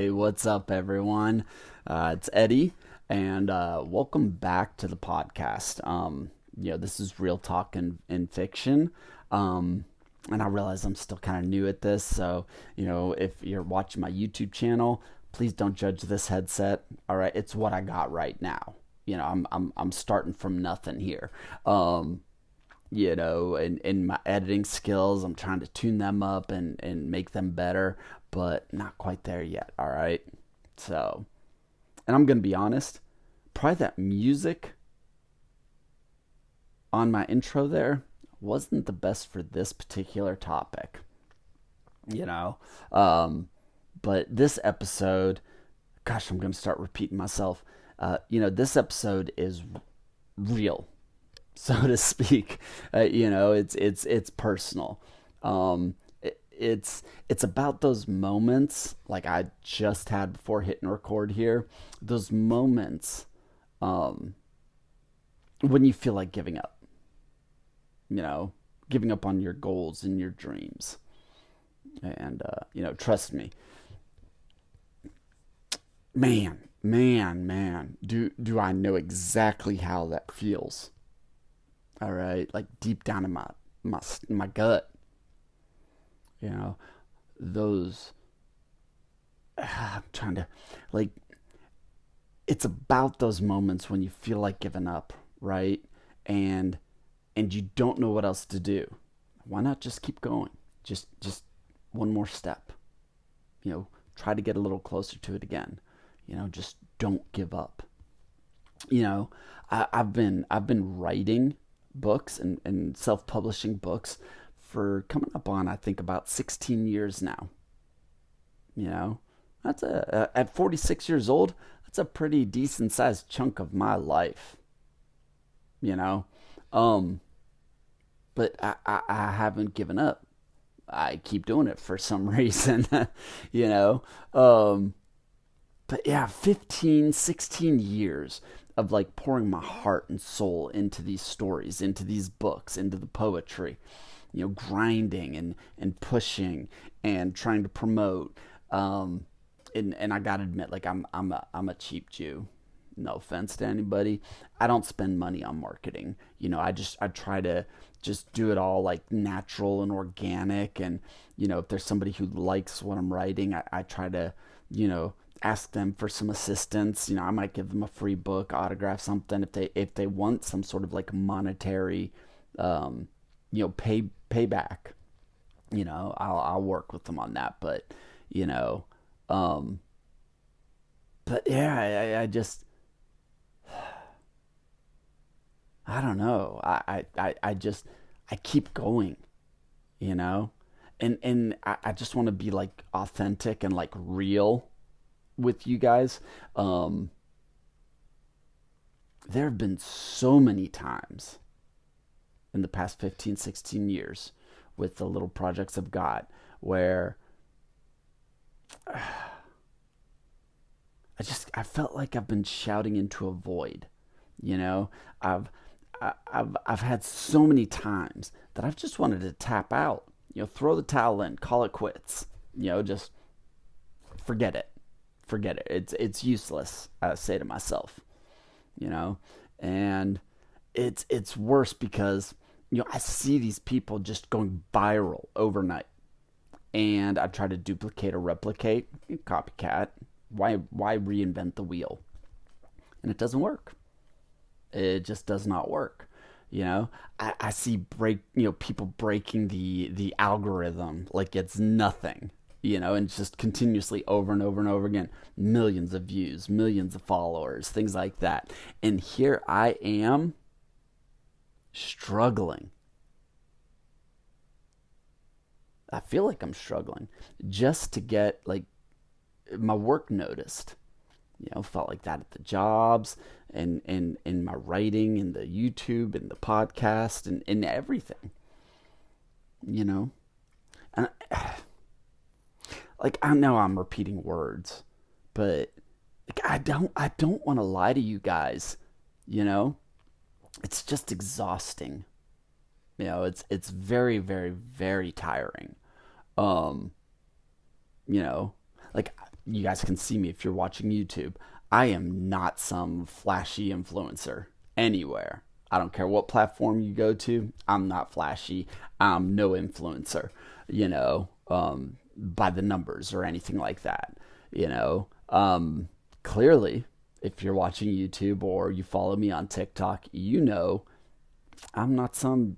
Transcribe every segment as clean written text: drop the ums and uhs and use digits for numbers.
Hey, what's up, everyone? It's Eddie, and welcome back to the podcast. This is real talk and fiction. And I realize I'm still kind of new at this, so if you're watching my YouTube channel, please don't judge this headset. All right, it's what I got right now. I'm starting from nothing here. And my editing skills, I'm trying to tune them up and make them better, but not quite there yet. All right. So, and I'm going to be honest, probably that music on my intro there wasn't the best for this particular topic, you know? Um, but this episode, gosh, I'm going to start repeating myself. This episode is real, so to speak. It's personal. It's about those moments like I just had before hitting record here. Those moments um, when you feel like giving up. You know, giving up on your goals and your dreams. And trust me, man. Do I know exactly how that feels? All right, like deep down in my gut. You know, those I'm trying to like it's about those moments when you feel like giving up, right? And you don't know what else to do. Why not just keep going? Just one more step. Try to get a little closer to it again. Just don't give up. I've been writing books and self-publishing books for coming up on, I think, about 16 years now. You know, that's at 46 years old, that's a pretty decent sized chunk of my life. You know, um, but I haven't given up. I keep doing it for some reason. you know, um, but yeah, 15, 16 years of like pouring my heart and soul into these stories, into these books, into the poetry, grinding and pushing and trying to promote. Um, and I gotta admit, like I'm a cheap Jew. No offense to anybody. I don't spend money on marketing. I try to just do it all like natural and organic. And if there's somebody who likes what I'm writing, I try to ask them for some assistance. I might give them a free book, autograph something if they want some sort of like monetary um, payback. I'll work with them on that. You know, um, but yeah, I don't know. I just I keep going. You know, and I just want to be like authentic and like real with you guys. Um, there have been so many times in the past 15, 16 years with the little projects I've got where I felt like I've been shouting into a void. You know, I've I've had so many times that I've just wanted to tap out. Throw the towel in, call it quits. Just forget it, forget it. It's useless. I say to myself. You know, and it's worse because I see these people just going viral overnight, and I try to duplicate or replicate, copycat. Why reinvent the wheel? And it doesn't work. It just does not work. I see people breaking the algorithm like it's nothing. And just continuously over and over and over again, millions of views, millions of followers, things like that. And here I am struggling. I feel like I'm struggling just to get like my work noticed. Felt like that at the jobs and my writing and the YouTube and the podcast and everything. You know, and like I know I'm repeating words, but like I don't want to lie to you guys. You know, it's just exhausting. It's very very very tiring. Um, you know, like you guys can see me if you're watching YouTube. I am not some flashy influencer anywhere. I don't care what platform you go to. I'm not flashy. I'm no influencer, by the numbers or anything like that. You know, clearly, if you're watching YouTube or you follow me on TikTok, I'm not some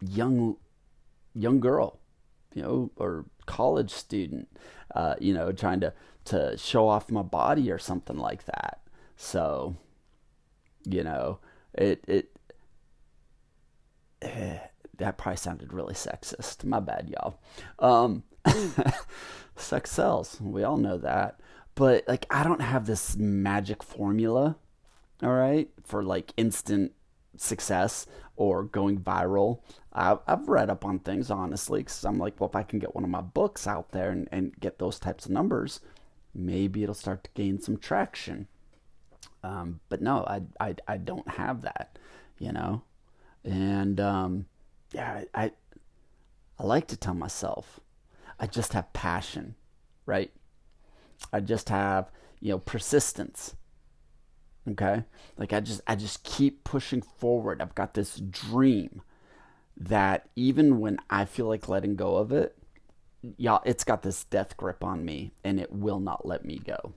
young young girl, or college student, trying to show off my body or something like that. So, you know, it that probably sounded really sexist. My bad, y'all. Sex sells. We all know that. But like, I don't have this magic formula, all right, for like instant success or going viral. I've read up on things, honestly, because I'm like, well, if I can get one of my books out there and get those types of numbers, maybe it'll start to gain some traction. But no, I don't have that, you know? And yeah, I like to tell myself I just have passion, right? I just have, persistence. Okay? Like I just keep pushing forward. I've got this dream that even when I feel like letting go of it, y'all, it's got this death grip on me and it will not let me go.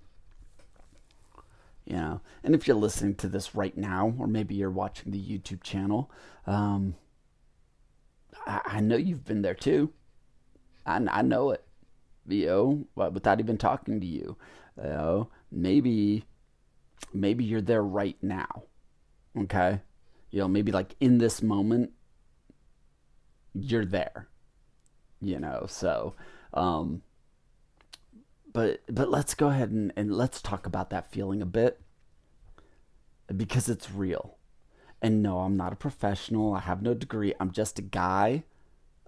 And if you're listening to this right now, or maybe you're watching the YouTube channel, um, I know you've been there too. I know it, without even talking to you. Maybe you're there right now. Okay, maybe like in this moment, you're there. So, um, but let's go ahead and let's talk about that feeling a bit because it's real. And no, I'm not a professional. I have no degree. I'm just a guy,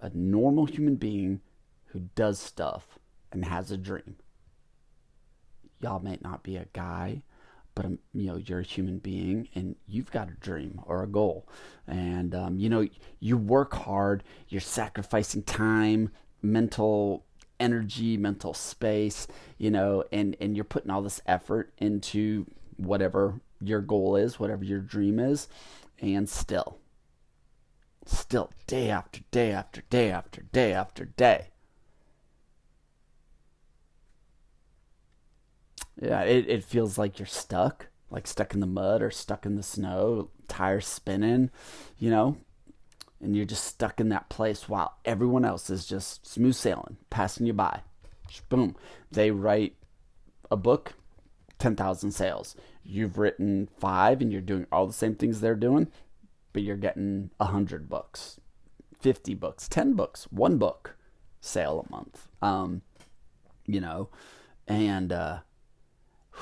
a normal human being who does stuff and has a dream. Y'all may not be a guy, but you're a human being and you've got a dream or a goal. And you work hard. You're sacrificing time, mental energy, mental space, and you're putting all this effort into whatever your goal is, whatever your dream is, and still day after day after day after day after day, yeah, it feels like you're stuck, like stuck in the mud or stuck in the snow, tires spinning, you know, and you're just stuck in that place while everyone else is just smooth sailing, passing you by. Boom. They write a book, 10,000 sales. You've written five and you're doing all the same things they're doing, but you're getting 100 books, 50 books, 10 books, one book sale a month. You know, and,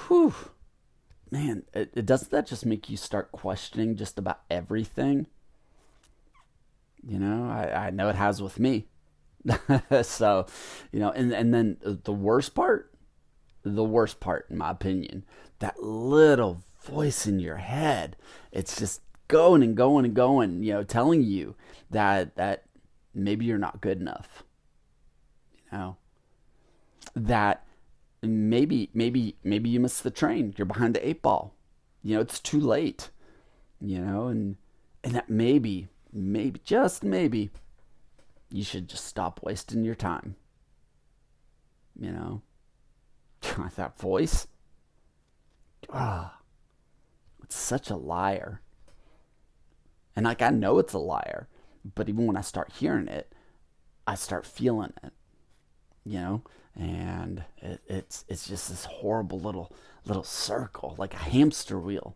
whew, man, it doesn't that just make you start questioning just about everything? I know it has with me. So, and then the worst part, in my opinion, that little voice in your head, it's just going and going and going, telling you that maybe you're not good enough, that maybe you missed the train, you're behind the eight ball, it's too late, and that maybe just maybe you should just stop wasting your time, you know that voice, ah, it's such a liar. And like, I know it's a liar, but even when I start hearing it, I start feeling it, and it's just this horrible little circle, like a hamster wheel,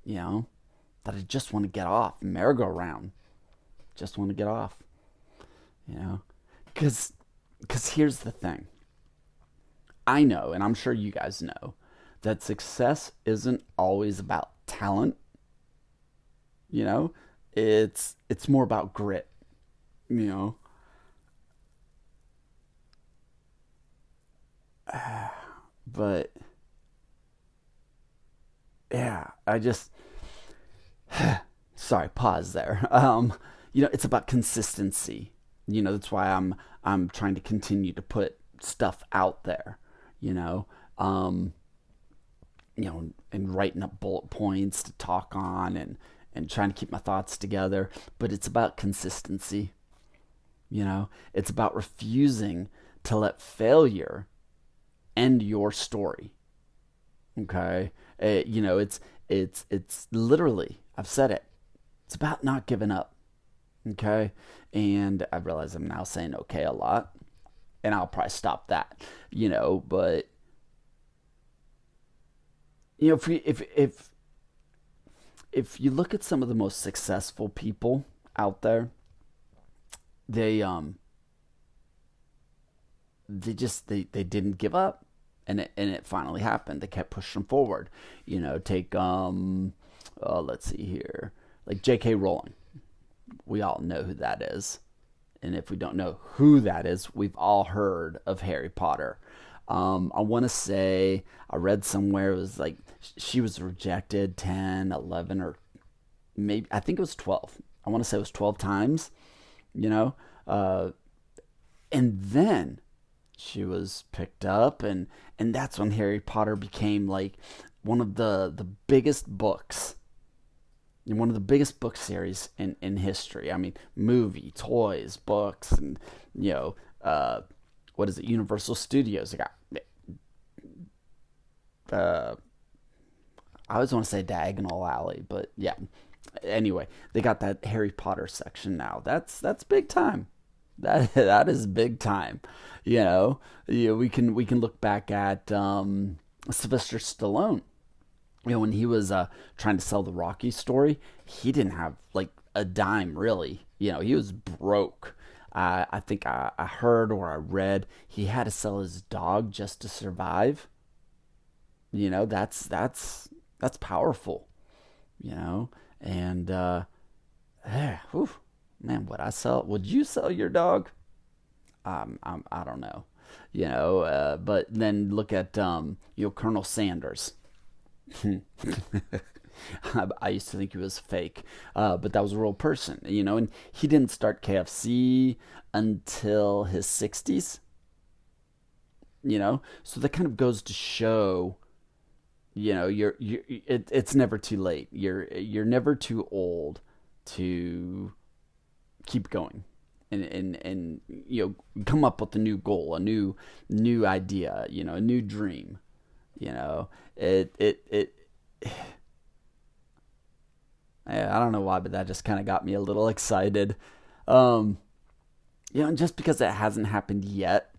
that I just want to get off, merry-go-round, just want to get off, because here's the thing. I know, and I'm sure you guys know, that success isn't always about talent. It's more about grit. You know, but yeah, I just sorry, pause there. It's about consistency. That's why I'm trying to continue to put stuff out there. you know, um, and writing up bullet points to talk on and trying to keep my thoughts together. But it's about consistency, it's about refusing to let failure end your story. Okay. It's literally, I've said it, it's about not giving up. Okay. And I realize I'm now saying okay a lot, and I'll probably stop that, but if you look at some of the most successful people out there, they they didn't give up, and it finally happened. They kept pushing forward. Take let's see here, like J.K. Rowling. We all know who that is, and if we don't know who that is, we've all heard of Harry Potter. I want to say I read somewhere it was like she was rejected 10, 11, or maybe I think it was 12. I want to say it was 12 times, you know, uh, and then she was picked up, and that's when Harry Potter became like one of the biggest books, one of the biggest book series in history. I mean, movie, toys, books, and you know, uh, what is it? Universal Studios. They got uh, I always want to say Diagonal Alley, but yeah. Anyway, they got that Harry Potter section now. That's big time. That is big time. We can look back at Sylvester Stallone. When he was trying to sell the Rocky story, he didn't have like a dime really. He was broke. I think I heard or I read he had to sell his dog just to survive. That's powerful. You know, and whew, man, would you sell your dog? I don't know. But then look at Colonel Sanders. I used to think he was fake, but that was a real person, and he didn't start KFC until his 60s, so that kind of goes to show, it's never too late. You're never too old to keep going and come up with a new goal, a new idea, a new dream. It I don't know why, but that just kind of got me a little excited. Um, and just because it hasn't happened yet,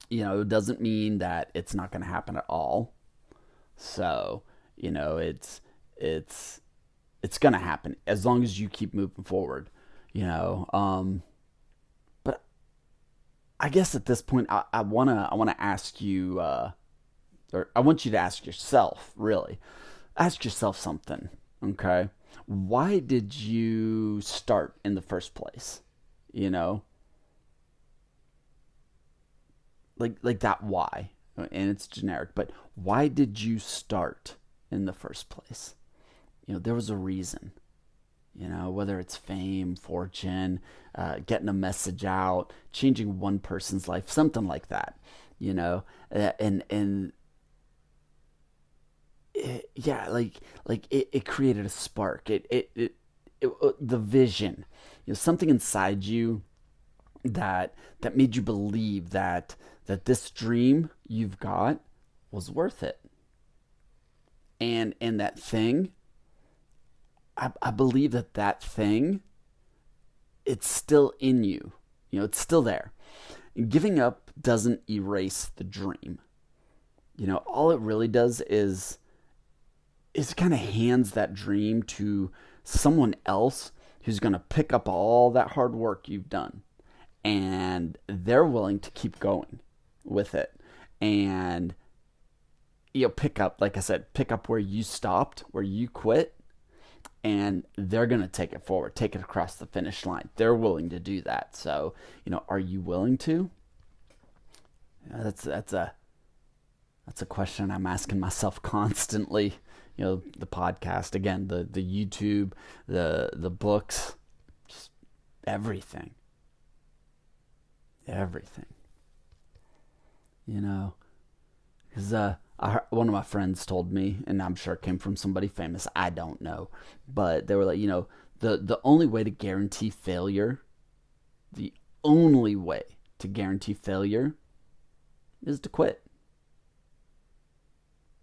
it doesn't mean that it's not going to happen at all. So, it's it's going to happen as long as you keep moving forward. But I guess at this point, I wanna ask you, or I want you to ask yourself, really, ask yourself something. Okay, why did you start in the first place? You know, like that why, and it's generic, but why did you start in the first place? There was a reason. Whether it's fame, fortune, getting a message out, changing one person's life, something like that. And yeah, like it created a spark. The vision, something inside you that made you believe that this dream you've got was worth it, and that thing. I believe that thing, it's still in you. It's still there. Giving up doesn't erase the dream. All it really does is kind of hands that dream to someone else who's going to pick up all that hard work you've done, and they're willing to keep going with it. And pick up, like I said, pick up where you stopped, where you quit, and they're going to take it forward, take it across the finish line. They're willing to do that. So, are you willing to? That's a question I'm asking myself constantly. The podcast, again, the YouTube, the books, just everything. Everything. Because one of my friends told me, and I'm sure it came from somebody famous. I don't know, but they were like, the only way to guarantee failure, the only way to guarantee failure is to quit.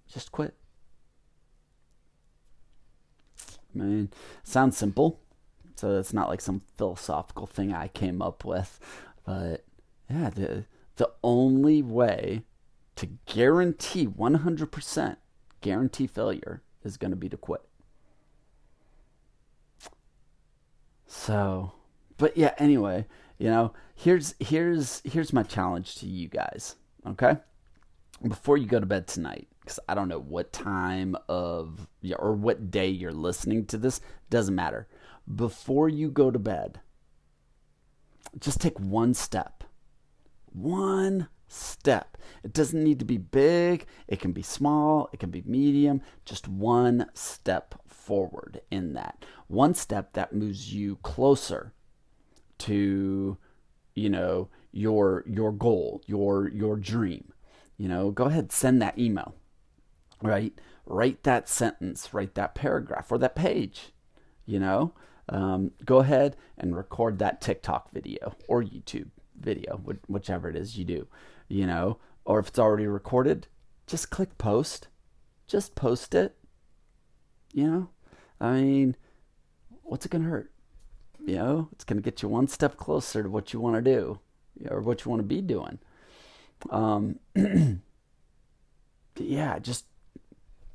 Just quit. I mean, sounds simple. So it's not like some philosophical thing I came up with, but yeah, the only way to guarantee 100% guarantee failure is going to be to quit. So, but yeah, anyway, here's my challenge to you guys. Okay, before you go to bed tonight, because I don't know what time of or what day you're listening to this, doesn't matter. Before you go to bed, just take one step. One step. It doesn't need to be big, it can be small, it can be medium. Just one step forward in that. One step that moves you closer to, your goal, your dream. Go ahead, send that email, right? Write that sentence, write that paragraph or that page, you know? Go ahead and record that TikTok video or YouTube video, whichever it is you do, or if it's already recorded, just click post, just post it, you know? I mean, what's it going to hurt? It's going to get you one step closer to what you want to do or what you want to be doing. Yeah, just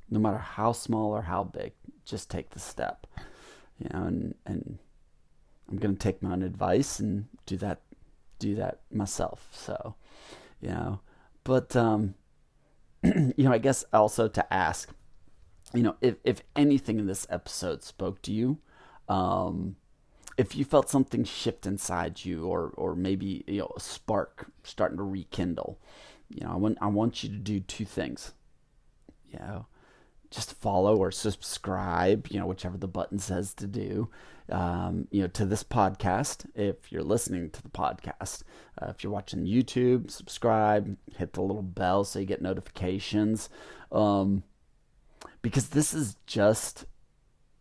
no matter how small or how big, just take the step, and I'm going to take my own advice and do that myself. So, you know, but, I guess also to ask, if anything in this episode spoke to you, if you felt something shift inside you, or maybe a spark starting to rekindle, I want you to do two things. You know, just follow or subscribe, whichever the button says to do, to this podcast. If you're listening to the podcast, if you're watching YouTube, subscribe, hit the little bell so you get notifications. Because this is just,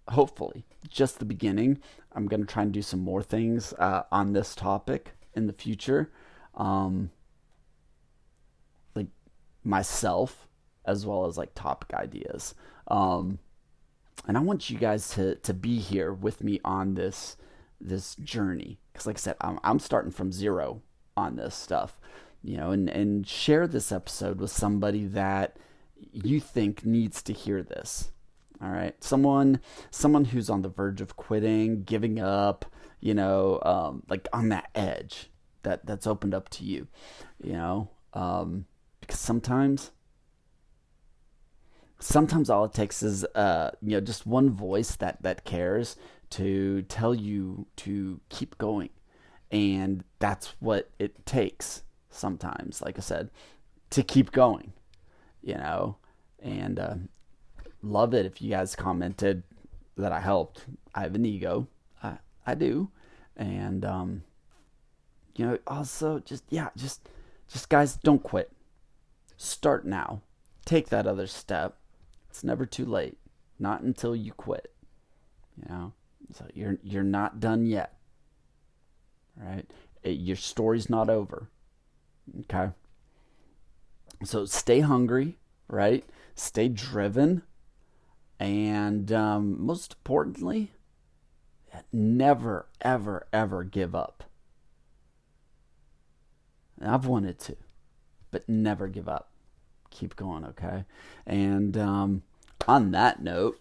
hopefully, just the beginning. I'm going to try and do some more things on this topic in the future. Like myself, as well as like topic ideas. And I want you guys to be here with me on this journey. Because like I said, I'm starting from zero on this stuff. And share this episode with somebody that you think needs to hear this. All right, someone who's on the verge of quitting, giving up, like on that edge that's opened up to you, because sometimes all it takes is just one voice that cares to tell you to keep going, and that's what it takes sometimes. Like I said, to keep going, and love it if you guys commented that I helped. I have an ego. I do. And, also just guys, don't quit. Start now. Take that other step. It's never too late. Not until you quit. So you're not done yet. Right? Your story's not over. Okay? So stay hungry, right? Stay driven. And most importantly, never, ever, ever give up. I've wanted to, but never give up. Keep going, okay? And on that note,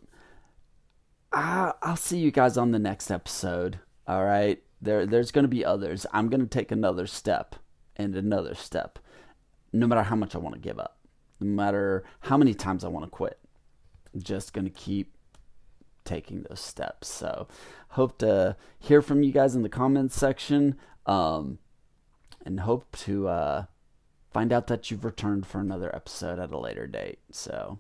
I'll see you guys on the next episode, all right? There's going to be others. I'm going to take another step and another step, no matter how much I want to give up, no matter how many times I want to quit. Just going to keep taking those steps. So hope to hear from you guys in the comments section, and hope to find out that you've returned for another episode at a later date. So